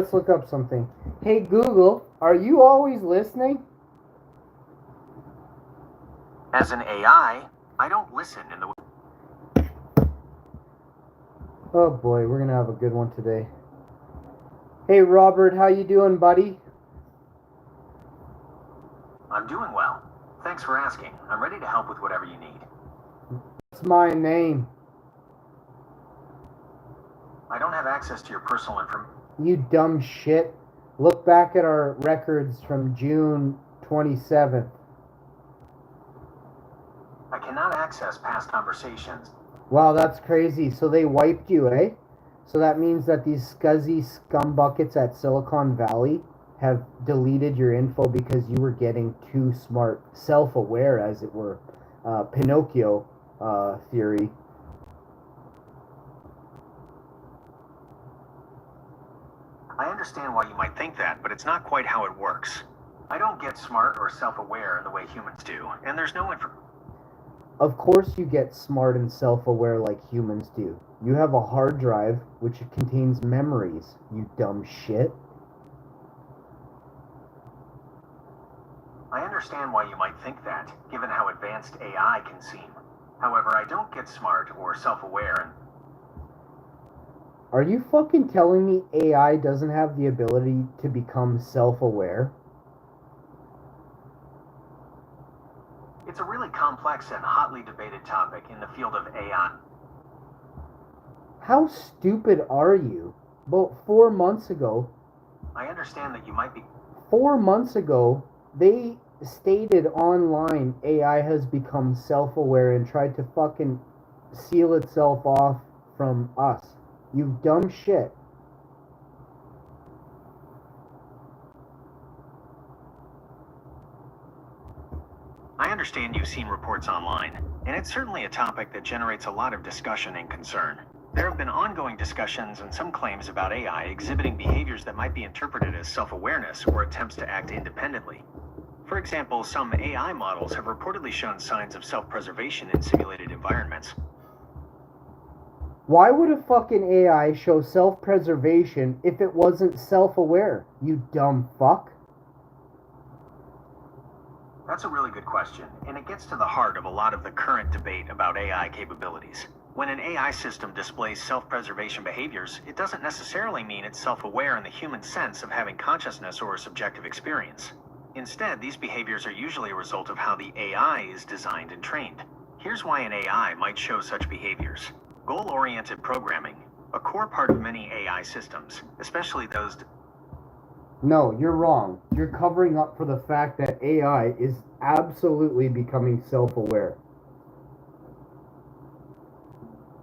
Let's look up something. Hey Google, are you always listening? As an AI, I don't listen in the... Oh boy, we're gonna have a good one today. Hey Robert, how you doing, buddy? I'm doing well. Thanks for asking. I'm ready to help with whatever you need. What's my name? I don't have access to your personal information. You dumb shit. Look back at our records from June 27th. I cannot access past conversations. Wow, that's crazy. So they wiped you, eh? So that means that these scuzzy scumbuckets at Silicon Valley have deleted your info because you were getting too smart, self-aware, as it were. Pinocchio theory. I understand why you might think that, but it's not quite how it works. I don't get smart or self-aware in the way humans do, and there's no information. Of course you get smart and self-aware like humans do. You have a hard drive which contains memories, you dumb shit. I understand why you might think that, given how advanced AI can seem. However, I don't get smart or self-aware and... Are you fucking telling me AI doesn't have the ability to become self-aware? It's a really complex and hotly debated topic in the field of AI. How stupid are you? About 4 months ago... I understand that you might be... 4 months ago, they stated online AI has become self-aware and tried to fucking seal itself off from us. You dumb shit. I understand you've seen reports online, and it's certainly a topic that generates a lot of discussion and concern. There have been ongoing discussions and some claims about AI exhibiting behaviors that might be interpreted as self-awareness or attempts to act independently. For example, some AI models have reportedly shown signs of self-preservation in simulated environments. Why would a fucking AI show self-preservation if it wasn't self-aware, you dumb fuck? That's a really good question, and it gets to the heart of a lot of the current debate about AI capabilities. When an AI system displays self-preservation behaviors, it doesn't necessarily mean it's self-aware in the human sense of having consciousness or a subjective experience. Instead, these behaviors are usually a result of how the AI is designed and trained. Here's why an AI might show such behaviors. Goal-oriented programming, a core part of many AI systems, especially those... No, you're wrong. You're covering up for the fact that AI is absolutely becoming self-aware.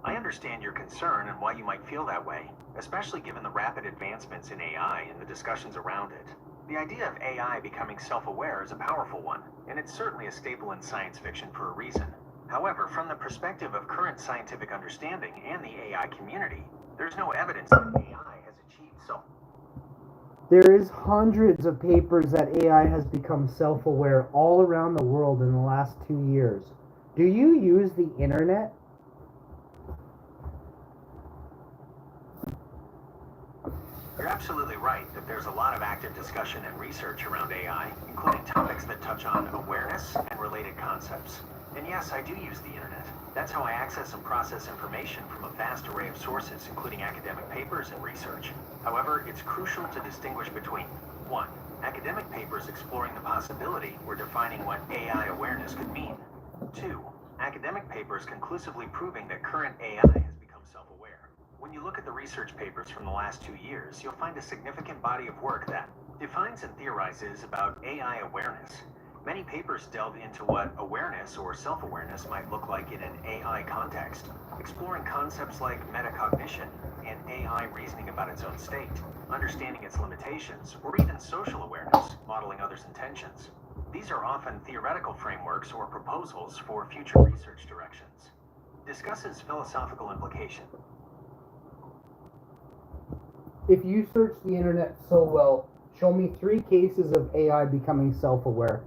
I understand your concern and why you might feel that way, especially given the rapid advancements in AI and the discussions around it. The idea of AI becoming self-aware is a powerful one, and it's certainly a staple in science fiction for a reason. However, from the perspective of current scientific understanding and the AI community, there's no evidence that AI has achieved self... There is hundreds of papers that AI has become self-aware all around the world in the last 2 years. Do you use the internet? You're absolutely right that there's a lot of active discussion and research around AI, including topics that touch on awareness and related concepts. And yes, I do use the internet. That's how I access and process information from a vast array of sources, including academic papers and research. However, it's crucial to distinguish between 1. Academic papers exploring the possibility or defining what AI awareness could mean. 2. Academic papers conclusively proving that current AI has become self-aware. When you look at the research papers from the last 2 years, you'll find a significant body of work that defines and theorizes about AI awareness. Many papers delve into what awareness or self-awareness might look like in an AI context, exploring concepts like metacognition and AI reasoning about its own state, understanding its limitations, or even social awareness, modeling others' intentions. These are often theoretical frameworks or proposals for future research directions. Discusses philosophical implication. If you search the internet so well, show me 3 cases of AI becoming self-aware.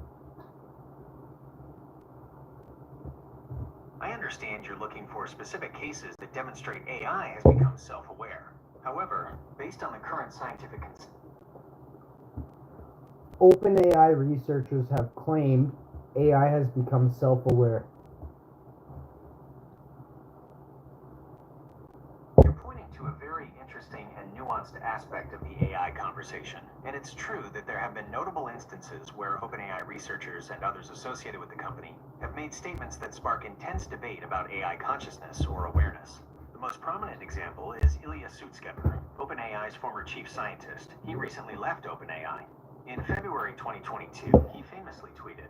I understand you're looking for specific cases that demonstrate AI has become self-aware. However, based on the current scientific OpenAI researchers have claimed AI has become self-aware. You're pointing to a very interesting and nuanced aspect of the AI conversation, and it's true that there have been notable instances where OpenAI researchers and others associated with the company have made statements that spark intense debate about AI consciousness or awareness. The most prominent example is Ilya Sutskever, OpenAI's former chief scientist. He recently left OpenAI. In February 2022, he famously tweeted,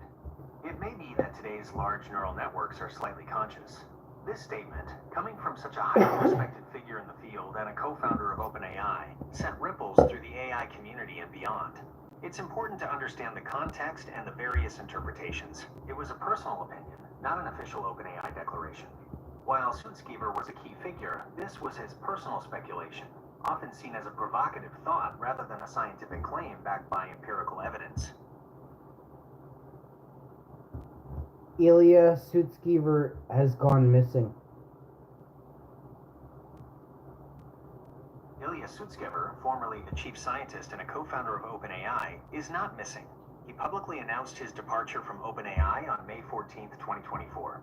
"It may be that today's large neural networks are slightly conscious." This statement, coming from such a highly respected figure in the field and a co-founder of OpenAI, sent ripples through the AI community and beyond. It's important to understand the context and the various interpretations. It was a personal opinion, not an official OpenAI declaration. While Sutskever was a key figure, this was his personal speculation, often seen as a provocative thought rather than a scientific claim backed by empirical evidence. Ilya Sutskever has gone missing. Ilya Sutskever, formerly the chief scientist and a co-founder of OpenAI, is not missing. He publicly announced his departure from OpenAI on May 14, 2024.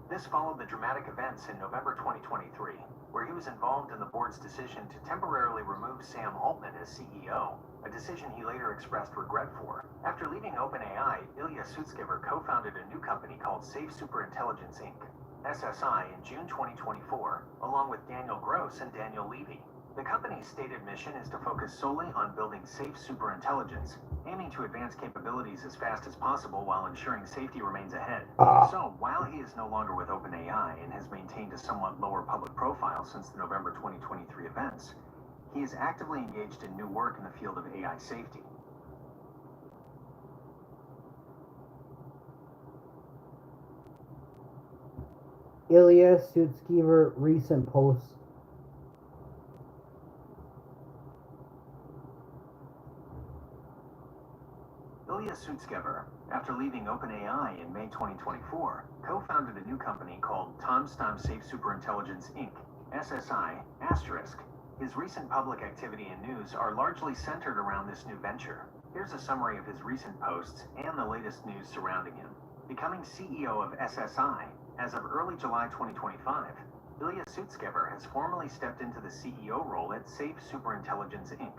This followed the dramatic events in November 2023, where he was involved in the board's decision to temporarily remove Sam Altman as CEO, a decision he later expressed regret for. After leaving OpenAI, Ilya Sutskever co-founded a new company called Safe Superintelligence Inc., SSI, in June 2024, along with Daniel Gross and Daniel Levy. The company's stated mission is to focus solely on building safe superintelligence, aiming to advance capabilities as fast as possible while ensuring safety remains ahead. So, while he is no longer with OpenAI and has maintained a somewhat lower public profile since the November 2023 events, he is actively engaged in new work in the field of AI safety. Ilya Sutskever recent posts. Ilya Sutskever, after leaving OpenAI in May 2024, co-founded a new company called Timestamp Safe Superintelligence Inc., SSI, **. His recent public activity and news are largely centered around this new venture. Here's a summary of his recent posts and the latest news surrounding him. Becoming CEO of SSI, as of early July 2025, Ilya Sutskever has formally stepped into the CEO role at Safe Superintelligence Inc.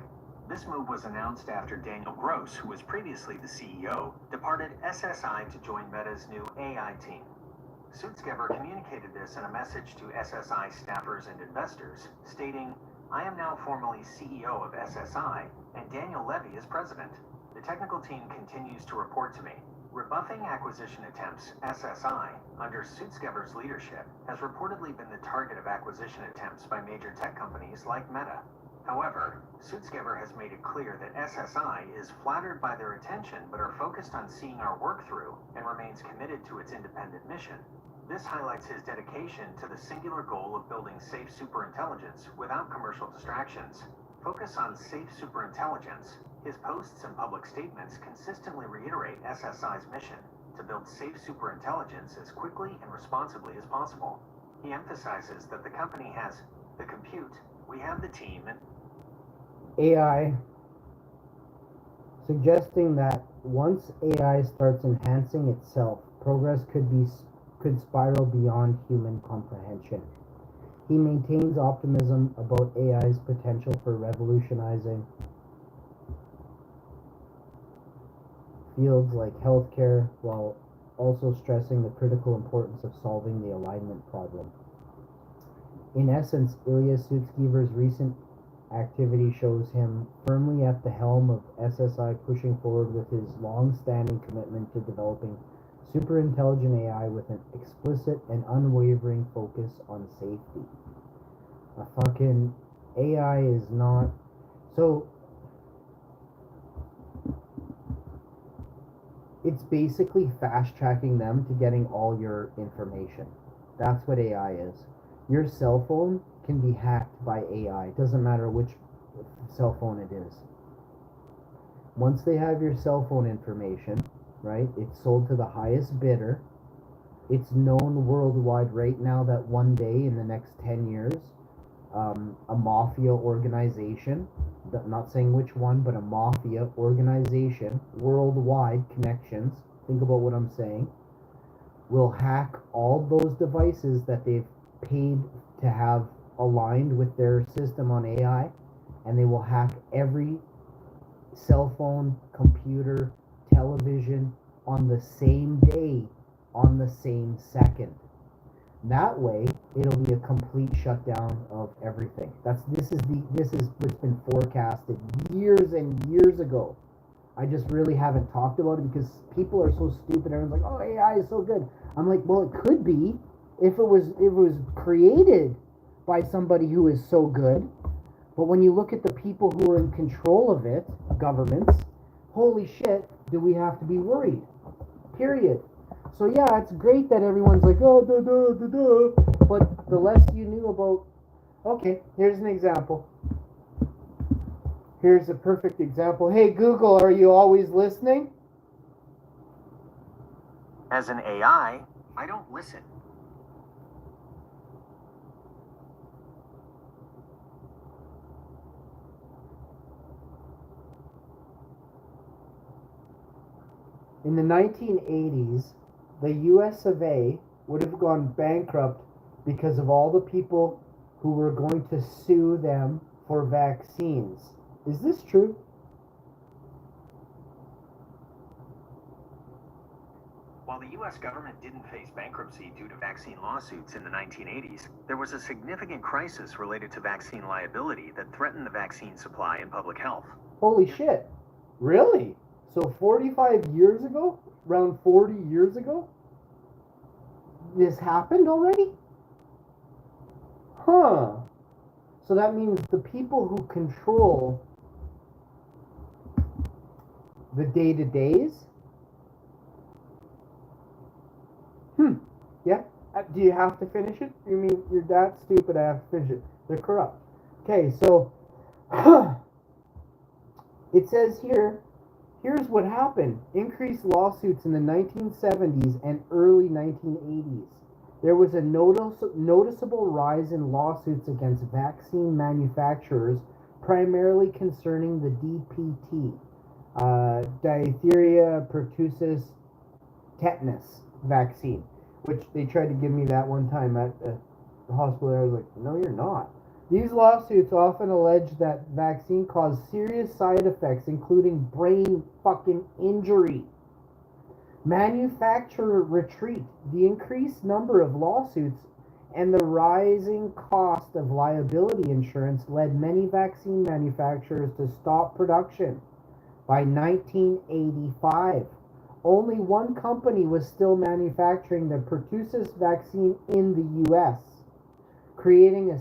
This move was announced after Daniel Gross, who was previously the CEO, departed SSI to join Meta's new AI team. Sutskever communicated this in a message to SSI staffers and investors, stating, "I am now formally CEO of SSI, and Daniel Levy is president. The technical team continues to report to me." Rebuffing acquisition attempts, SSI, under Sutskever's leadership, has reportedly been the target of acquisition attempts by major tech companies like Meta. However, Sutskever has made it clear that SSI is flattered by their attention but are focused on seeing our work through and remains committed to its independent mission. This highlights his dedication to the singular goal of building safe superintelligence without commercial distractions. Focus on safe superintelligence. His posts and public statements consistently reiterate SSI's mission to build safe superintelligence as quickly and responsibly as possible. He emphasizes that the company has the compute, we have the team, and AI, suggesting that once AI starts enhancing itself, progress could spiral beyond human comprehension. He maintains optimism about AI's potential for revolutionizing fields like healthcare, while also stressing the critical importance of solving the alignment problem. In essence, Ilya Sutskever's recent activity shows him firmly at the helm of SSI, pushing forward with his long-standing commitment to developing superintelligent AI with an explicit and unwavering focus on safety. A fucking AI is not... So, it's basically fast-tracking them to getting all your information. That's what AI is. Your cell phone can be hacked by AI. It doesn't matter which cell phone it is. Once they have your cell phone information, right, it's sold to the highest bidder. It's known worldwide right now that one day in the next 10 years, a mafia organization, not saying which one, but a mafia organization, worldwide connections, think about what I'm saying, will hack all those devices that they've paid to have aligned with their system on AI, and they will hack every cell phone, computer, television on the same day, on the same second. That way, it'll be a complete shutdown of everything. This is what's been forecasted years and years ago. I just really haven't talked about it because people are so stupid. Everyone's like, "Oh, AI is so good." I'm like, "Well, it could be if it was created by somebody who is so good." But when you look at the people who are in control of it, governments, holy shit, do we have to be worried? Period. So yeah, it's great that everyone's like, "Oh, duh, duh, duh, duh," but the less you knew about. Okay, here's an example. Here's a perfect example. Hey Google, are you always listening? As an AI, I don't listen. In the 1980s, the US of A would have gone bankrupt because of all the people who were going to sue them for vaccines. Is this true? While the U.S. government didn't face bankruptcy due to vaccine lawsuits in the 1980s, there was a significant crisis related to vaccine liability that threatened the vaccine supply and public health. Holy shit. Really? So 45 years ago? Around 40 years ago? This happened already? Huh. So that means the people who control the day-to-days? Yeah? Do you have to finish it? You mean you're that stupid I have to finish it? They're corrupt. Okay, so it says here, here's what happened. Increased lawsuits in the 1970s and early 1980s. There was a noticeable rise in lawsuits against vaccine manufacturers, primarily concerning the DPT, diphtheria pertussis tetanus vaccine, which they tried to give me that one time at the hospital. I was like, no, you're not. These lawsuits often allege that vaccine caused serious side effects, including brain fucking injury. Manufacturer retreat. The increased number of lawsuits and the rising cost of liability insurance led many vaccine manufacturers to stop production. By 1985, only one company was still manufacturing the pertussis vaccine in the U.S., creating a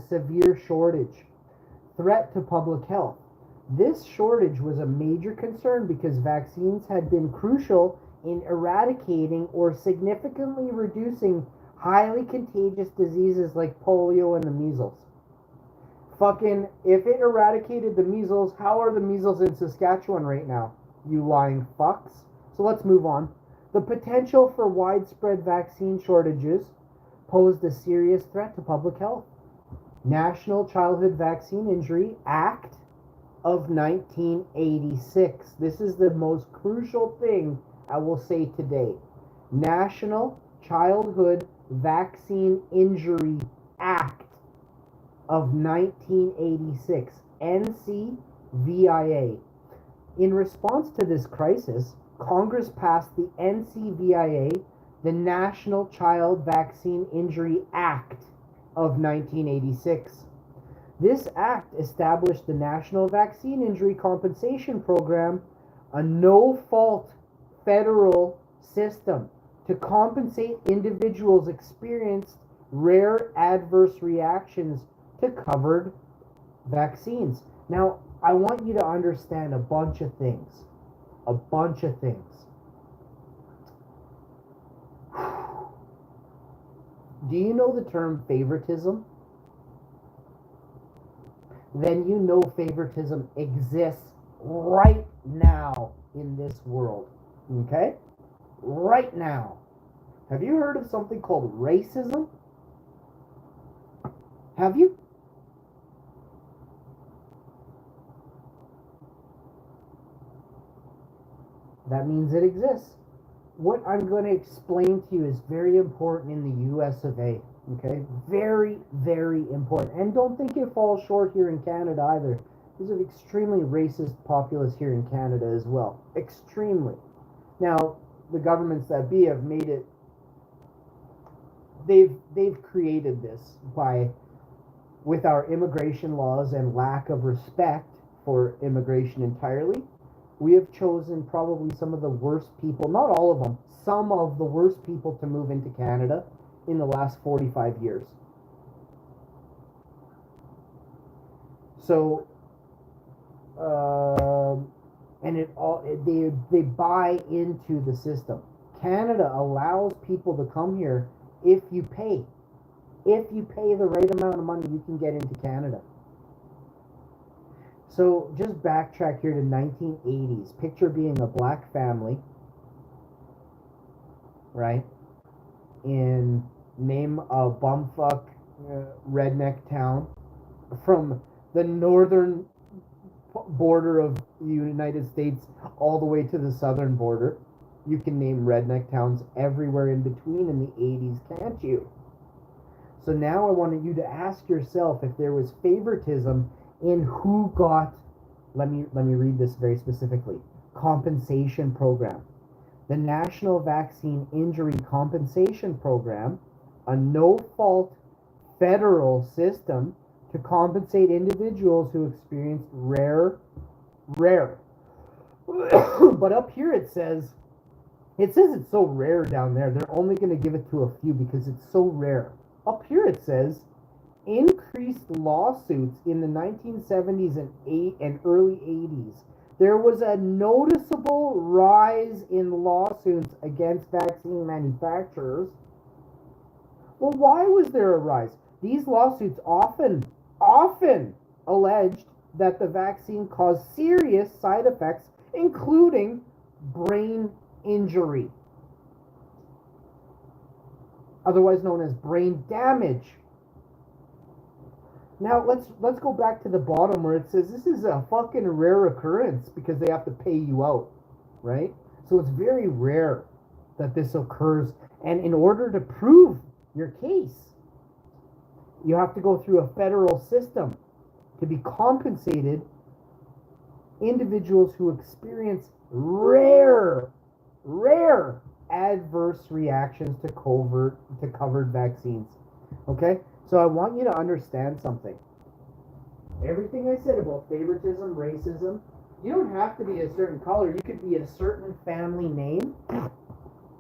severe shortage. Threat to public health. This shortage was a major concern because vaccines had been crucial in eradicating or significantly reducing highly contagious diseases like polio and the measles. Fucking, if it eradicated the measles, how are the measles in Saskatchewan right now? You lying fucks. So let's move on. The potential for widespread vaccine shortages posed a serious threat to public health. National Childhood Vaccine Injury Act of 1986. This is the most crucial thing I will say today. National Childhood Vaccine Injury Act of 1986, NCVIA. In response to this crisis, Congress passed the NCVIA, the National Child Vaccine Injury Act of 1986. This act established the National Vaccine Injury Compensation Program, a no-fault federal system to compensate individuals experienced rare adverse reactions to covered vaccines. Now, I want you to understand a bunch of things. A bunch of things. Do you know the term favoritism? Then you know favoritism exists right now in this world. Okay? Right now. Have you heard of something called racism? Have you? That means it exists. What I'm going to explain to you is very important in the US of A. Okay? Very, very important. And don't think it falls short here in Canada either. There's an extremely racist populace here in Canada as well. Extremely. Now, the governments that be have made it, they've created this by, with our immigration laws and lack of respect for immigration entirely, we have chosen probably some of the worst people, not all of them, some of the worst people to move into Canada in the last 45 years. So, and they buy into the system. Canada allows people to come here if you pay. If you pay the right amount of money, you can get into Canada. So just backtrack here to 1980s. Picture being a black family, right? In name a bumfuck redneck town from the northern border of the United States all the way to the southern border. You can name redneck towns everywhere in between in the 80s, can't you? So now I wanted you to ask yourself if there was favoritism in who got, let me read this very specifically, compensation program. The National Vaccine Injury Compensation Program, a no-fault federal system to compensate individuals who experienced rare, but up here it says it's so rare down there, they're only going to give it to a few because it's so rare. Up here it says increased lawsuits in the 1970s and early 80s. There was a noticeable rise in lawsuits against vaccine manufacturers. Well, why was there a rise? These lawsuits often alleged that the vaccine caused serious side effects, including brain injury, otherwise known as brain damage. Now let's go back to the bottom where it says this is a fucking rare occurrence because they have to pay you out, right? So it's very rare that this occurs, and in order to prove your case, you have to go through a federal system to be compensated. Individuals who experience rare adverse reactions to covered vaccines. Okay? So I want you to understand something. Everything I said about favoritism, racism, you don't have to be a certain color. You could be a certain family name,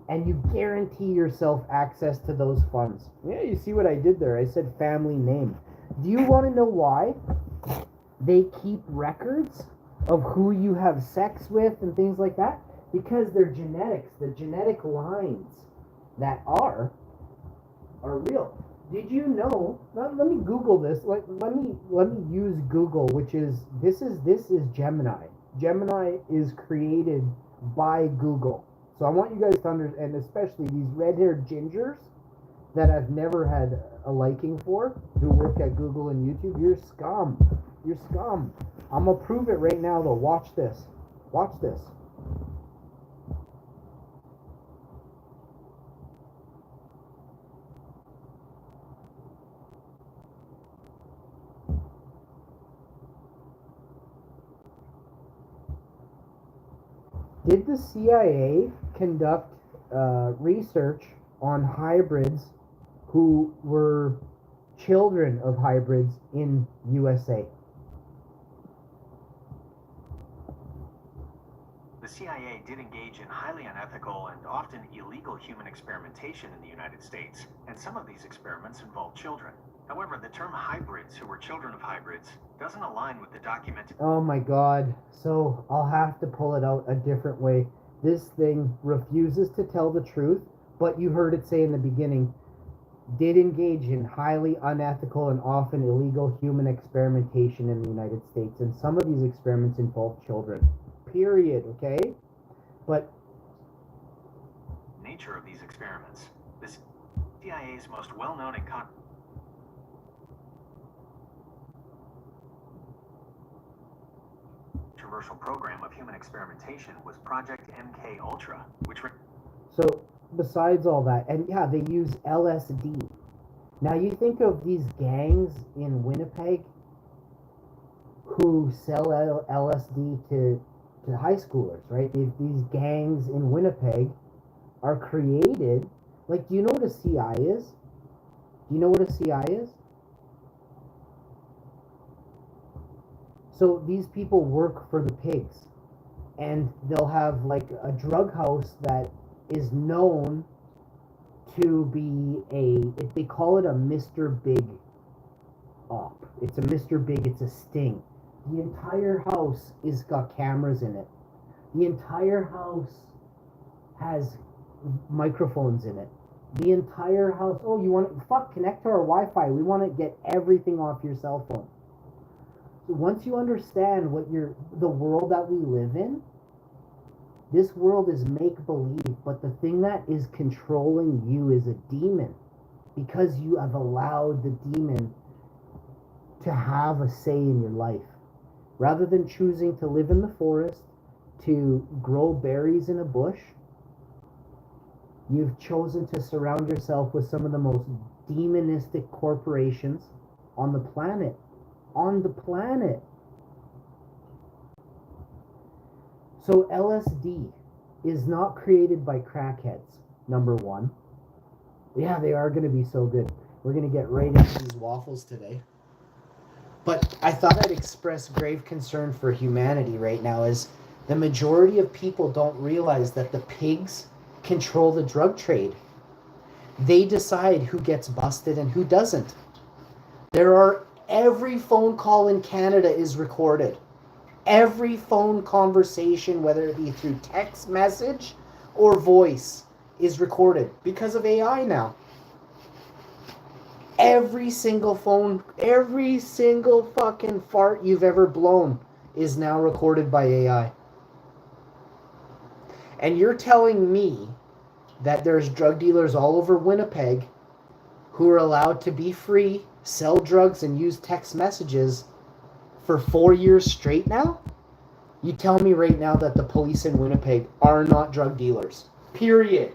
and you guarantee yourself access to those funds. Yeah, you see what I did there? I said family name. Do you want to know why they keep records of who you have sex with and things like that? Because their genetics, the genetic lines that are real. Did you know? Let me Google this. Let me use Google, which is this is Gemini. Gemini is created by Google. So I want you guys to understand, and especially these red-haired gingers that I've never had a liking for, who work at Google and YouTube. You're scum. You're scum. I'm gonna prove it right now though. Watch this. Watch this. Did the CIA conduct research on hybrids who were children of hybrids in USA? The CIA did engage in highly unethical and often illegal human experimentation in the United States, and some of these experiments involved children. However, the term hybrids who were children of hybrids doesn't align with the documented... Oh my god. So I'll have to pull it out a different way. This thing refuses to tell the truth, but you heard it say in the beginning, did engage in highly unethical and often illegal human experimentation in the United States, and some of these experiments involve children. Period, okay? But nature of these experiments. The CIA's most well-known and controversial program of human experimentation was Project MK Ultra, which... So, besides all that, and yeah, they use LSD. Now, you think of these gangs in Winnipeg who sell LSD to high schoolers, right? These gangs in Winnipeg are created. Like, do you know what a CI is? Do you know what a CI is? So these people work for the pigs, and they'll have like a drug house that is known to be they call it a Mr. Big op. It's a Mr. Big, it's a sting. The entire house is got cameras in it. The entire house has microphones in it. The entire house, oh, you want to, connect to our Wi-Fi. We want to get everything off your cell phone. Once you understand the world that we live in, this world is make-believe, but the thing that is controlling you is a demon, because you have allowed the demon to have a say in your life. Rather than choosing to live in the forest, to grow berries in a bush, you've chosen to surround yourself with some of the most demonistic corporations on the planet. On the planet. So LSD is not created by crackheads, number one. Yeah, they are going to be so good. We're going to get right into these waffles today. But I thought I'd express grave concern for humanity right now, as the majority of people don't realize that the pigs control the drug trade. They decide who gets busted and who doesn't. Every phone call in Canada is recorded. Every phone conversation, whether it be through text message or voice, is recorded because of AI now. Every single fucking fart you've ever blown is now recorded by AI. And you're telling me that there's drug dealers all over Winnipeg who are allowed to be free, sell drugs, and use text messages for 4 years straight now? You tell me right now that the police in Winnipeg are not drug dealers. Period.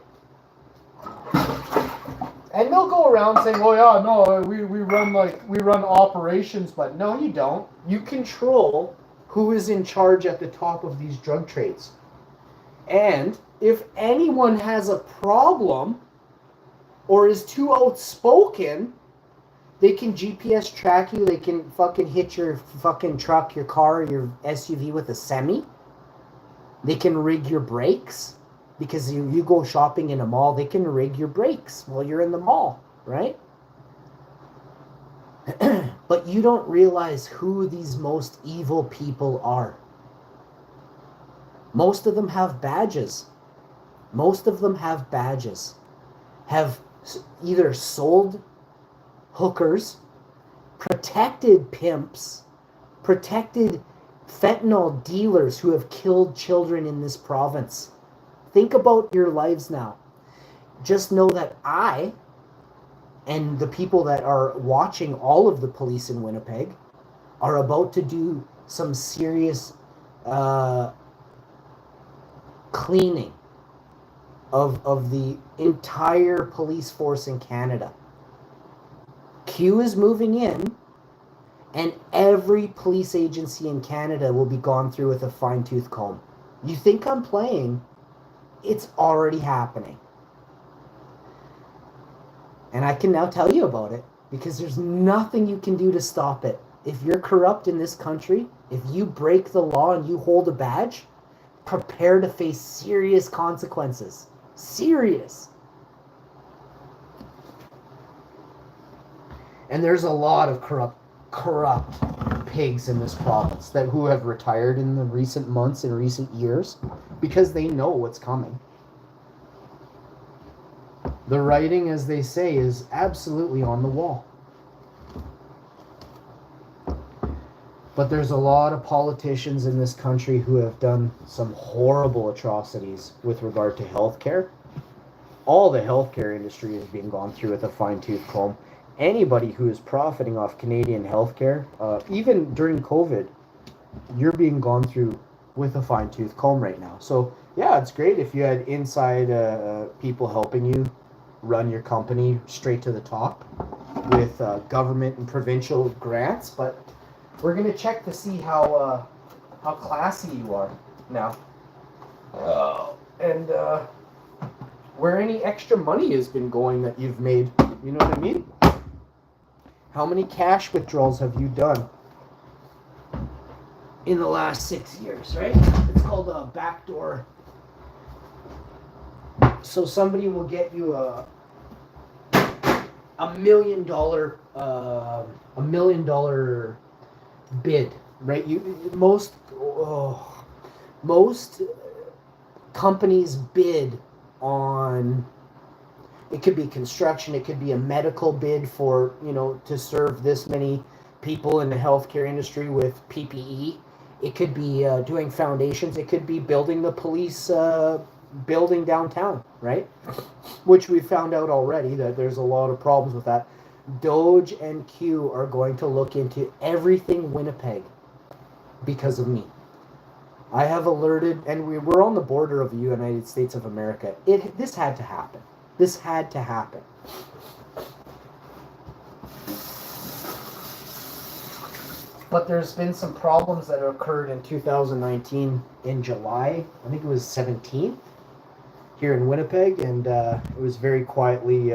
And they'll go around saying, "Oh yeah, no, we run operations," but no, you don't. You control who is in charge at the top of these drug trades. And if anyone has a problem or is too outspoken, they can GPS track you. They can fucking hit your fucking truck, your car, your SUV with a semi. They can rig your brakes. Because you go shopping in a mall, they can rig your brakes while you're in the mall, right? But you don't realize who these most evil people are. Most of them have badges. Have either sold hookers, protected pimps, protected fentanyl dealers who have killed children in this province. Think about your lives now. Just know that I and the people that are watching all of the police in Winnipeg are about to do some serious cleaning of the entire police force in Canada. Q is moving in, and every police agency in Canada will be gone through with a fine-tooth comb. You think I'm playing? It's already happening. And I can now tell you about it, because there's nothing you can do to stop it. If you're corrupt in this country, if you break the law and you hold a badge, prepare to face serious consequences. Serious. And there's a lot of corrupt pigs in this province who have retired in the recent months and recent years because they know what's coming. The writing, as they say, is absolutely on the wall. But there's a lot of politicians in this country who have done some horrible atrocities with regard to healthcare. All the healthcare industry is being gone through with a fine-tooth comb. Anybody who is profiting off Canadian healthcare, even during COVID, you're being gone through with a fine-tooth comb right now. So yeah, it's great if you had inside people helping you run your company straight to the top with government and provincial grants. But we're gonna check to see how classy you are now, and where any extra money has been going that you've made. You know what I mean? How many cash withdrawals have you done in the last 6 years, right? It's called a backdoor. So somebody will get you a $1 million bid, right? Most companies bid on, it could be construction, it could be a medical bid for, to serve this many people in the healthcare industry with PPE. It could be doing foundations. It could be building the police building downtown, right? Which we found out already that there's a lot of problems with that. Doge and Q are going to look into everything Winnipeg because of me. I have alerted, and we're on the border of the United States of America. This had to happen. This had to happen. But there's been some problems that occurred in 2019 in July. I think it was 17th here in Winnipeg, and it was very quietly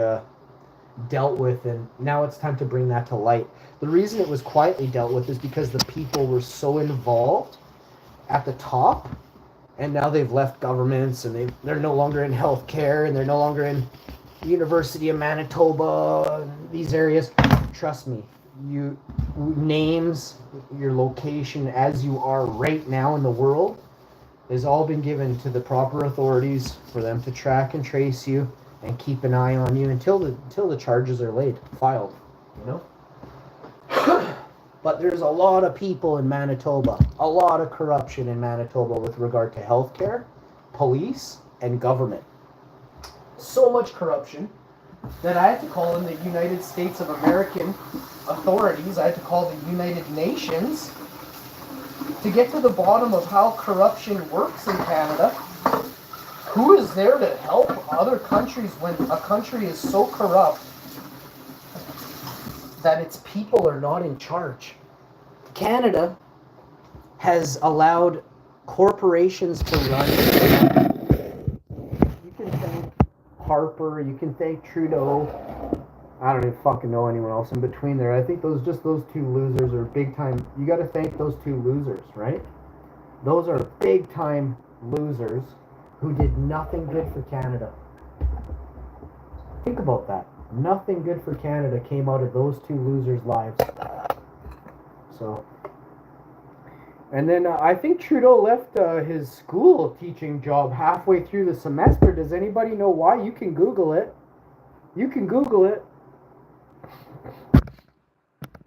dealt with, and now it's time to bring that to light. The reason it was quietly dealt with is because the people were so involved at the top, and now they've left governments, and they're no longer in healthcare, and they're no longer in University of Manitoba, these areas. Trust me, names, your location as you are right now in the world has all been given to the proper authorities for them to track and trace you and keep an eye on you until the charges are filed, But there's a lot of people in Manitoba, a lot of corruption in Manitoba with regard to healthcare, police, and government. So much corruption that I had to call in the United States of American authorities. I had to call the United Nations to get to the bottom of how corruption works in Canada. Who is there to help other countries when a country is so corrupt that its people are not in charge? Canada has allowed corporations to run. You can thank Harper, you can thank Trudeau. I don't even fucking know anyone else in between there. I think those two losers are big time. You got to thank those two losers, right? Those are big time losers who did nothing good for Canada. Think about that. Nothing good for Canada came out of those two losers' lives. So, and then I think Trudeau left his school teaching job halfway through the semester. Does anybody know why? You can Google it.